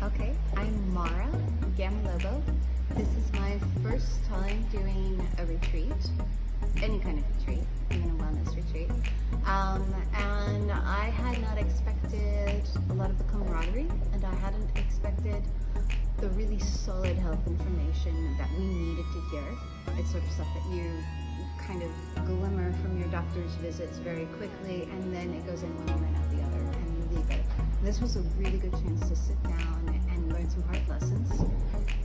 Okay, I'm Mara Gamalobo. This is my first time doing a retreat, any kind of retreat, even a wellness retreat. And I had not expected a lot of the camaraderie, and I hadn't expected the really solid health information that we needed to hear. It's sort of stuff that you kind of glimmer from your doctor's visits very quickly, and then it goes in one ear and out the other, and you leave it. This was a really good chance to sit down and learn some hard lessons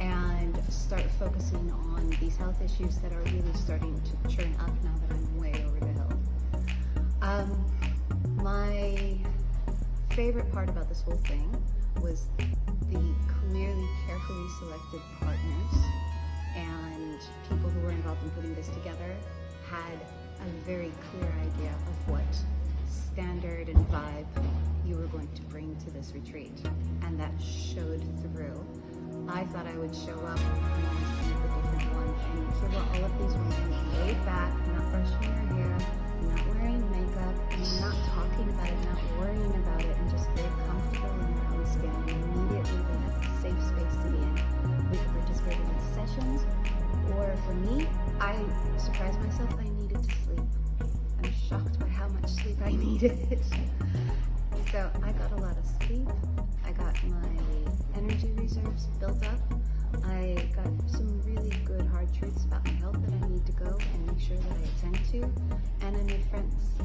and start focusing on these health issues that are really starting to churn up now that I'm way over the hill. My favorite part about this whole thing was the clearly, carefully selected partners and people who were involved in putting this together had a very clear idea of what standard and vibe you were going to bring to this retreat, and that showed through. I thought I would show up and I was kind of a different one, and here were all of these women laid back, not brushing their hair, not wearing makeup, and not talking about it, not worrying about it, and just very comfortable in their own skin, and immediately they had a safe space to be in. We could participate in sessions, or for me, I surprised myself I needed to sleep. I'm shocked by how much sleep I needed. So I got a lot of sleep, I got my energy reserves built up, I got some really good hard truths about my health that I need to go and make sure that I attend to, and I made friends.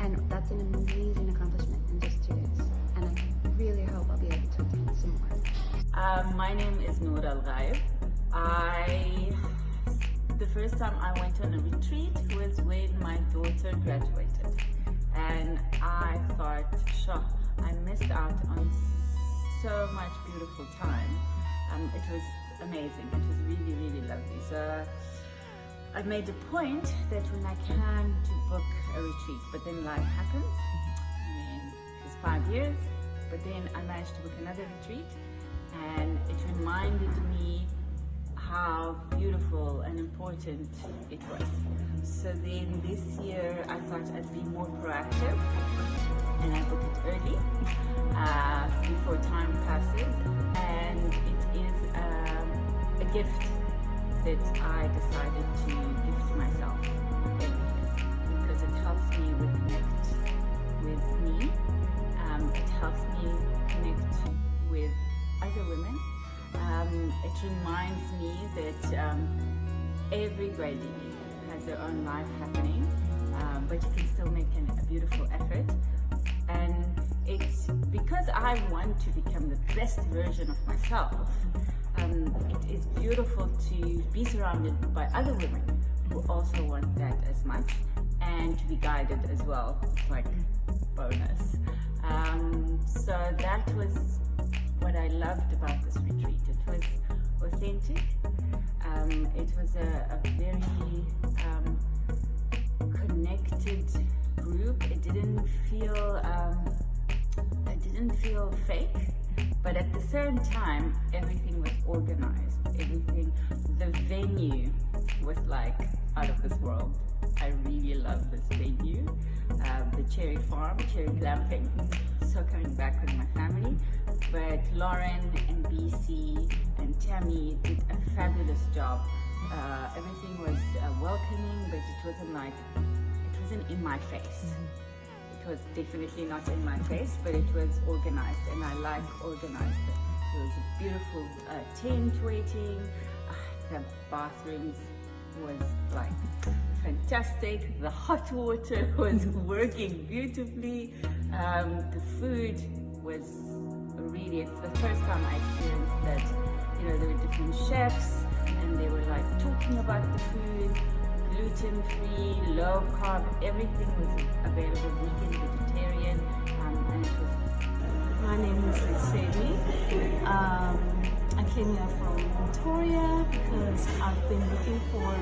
And that's an amazing accomplishment in just 2 days. And I really hope I'll be able to attend some more. My name is Noor Al-Ghaib. The first time I went on a retreat was when my daughter graduated. And I thought, sure, I missed out on so much beautiful time. It was amazing. It was really, really lovely. So I made a point that when I can to book a retreat, but then life happens. It was 5 years, but then I managed to book another retreat, and it reminded me how beautiful and important it was. So then this year I thought I'd be more proactive, and I booked it early before time passes, and it is a gift that I decided to give to myself every year because it helps me reconnect with me. It helps me connect with other women. It reminds me that everybody has their own life happening, but you can still make a beautiful effort. And it's because I want to become the best version of myself. It is beautiful to be surrounded by other women who also want that as much, and to be guided as well. It's like bonus. So that was what I loved about this retreat. It was authentic. It was a very connected group. It didn't feel fake, but at the same time, everything was organized. The venue was like out of this world. I really love this venue. The cherry farm, cherry glamping. So coming back with my family. But Lauren and BC and Tammy did a fabulous job. Everything was welcoming, but it wasn't in my face. It was definitely not in my face, but it was organized, and I like organized. There was a beautiful tent waiting. The bathrooms was like fantastic. The hot water was working beautifully. The food was really, it's the first time I experienced that, there were different chefs and they were like talking about the food, gluten-free, low carb, everything was available, vegan, vegetarian, and it was... My name is Lisedi. I came here from Victoria because I've been looking for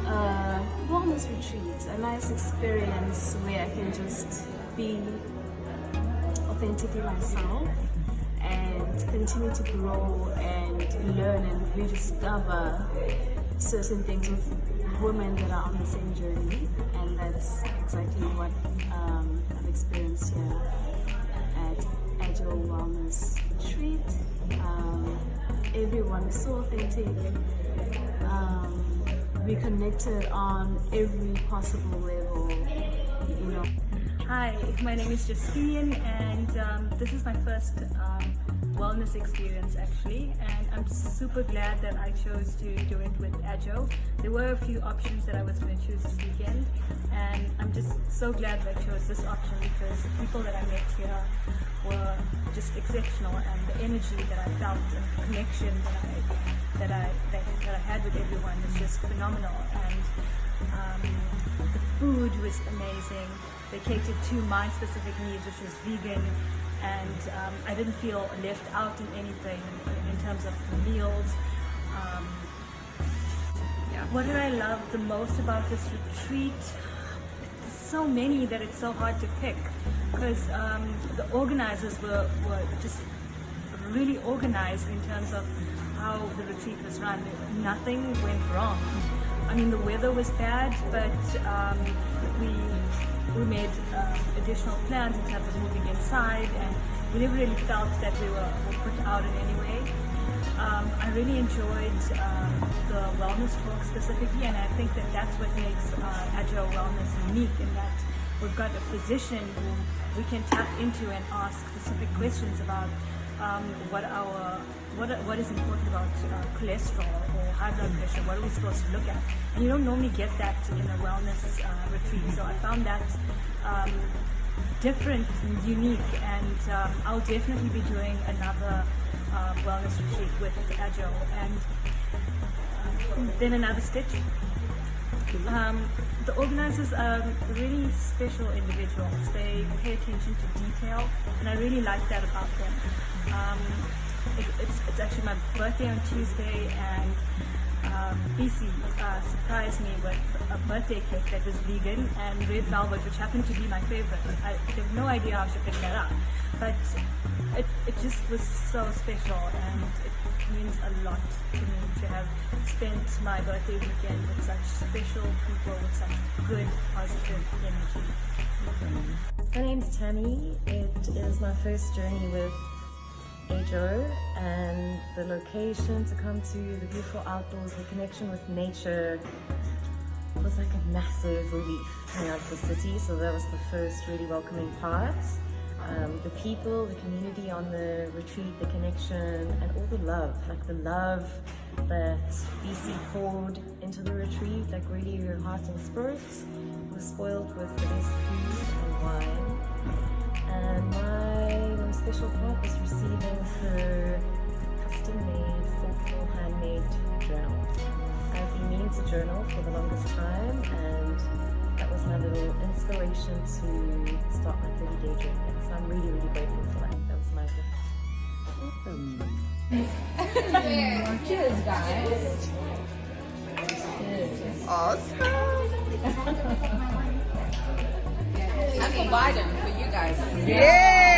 a wellness retreat, a nice experience where I can just be authentically myself and continue to grow and learn and rediscover certain things with women that are on the same journey, and that's exactly what I've experienced here at AJO Wellness Group. retreat. Everyone is so authentic. We connected on every possible level, you know. Hi, my name is Justine, and this is my first wellness experience actually, and I'm super glad that I chose to do it with AJO. There were a few options that I was going to choose this weekend, and I'm just so glad that I chose this option because the people that I met here were just exceptional, and the energy that I felt and the connection that I had with everyone is just phenomenal. And the food was amazing. They catered to my specific needs, which was vegan, and I didn't feel left out in anything in terms of meals. What did I love the most about this retreat? So many that it's so hard to pick, because the organizers were just really organized in terms of how the retreat was run. Nothing went wrong. I mean, the weather was bad, but we made additional plans in terms of moving inside, and we never really felt that we were put out in any way. I really enjoyed the wellness talk specifically, and I think that that's what makes AJO Wellness unique, in that we've got a physician who we can tap into and ask specific questions about what is important about cholesterol or high blood pressure. What are we supposed to look at? And you don't normally get that in a wellness retreat, so I found that different and unique, and I'll definitely be doing another wellness retreat with AJO, and then another stitch. The organizers are really special individuals. They pay attention to detail, and I really like that about them. It's actually my birthday on Tuesday, and BC surprised me with a birthday cake that was vegan and red velvet, which happened to be my favorite. I have no idea how she picked that up, but it just was so special, and it means a lot to me to have spent my birthday weekend with such special people with such good, positive energy. My name's Tammy. It is my first journey with AJO, and the location to come to, the beautiful outdoors, the connection with nature was like a massive relief coming out of the city. So that was the first really welcoming part. The people, the community on the retreat, the connection, and all the love, like the love that BC poured into the retreat, like really her heart and spirit was spoiled with the best food and wine. And my most special part was receiving her custom-made, thoughtful, handmade journal. I've been meaning to journal for the longest time, and that was my little inspiration to start my 30-day journey. So I'm really, really grateful for that. That was my gift. Cheers, guys. Awesome. I'm for Biden for you guys. Yay!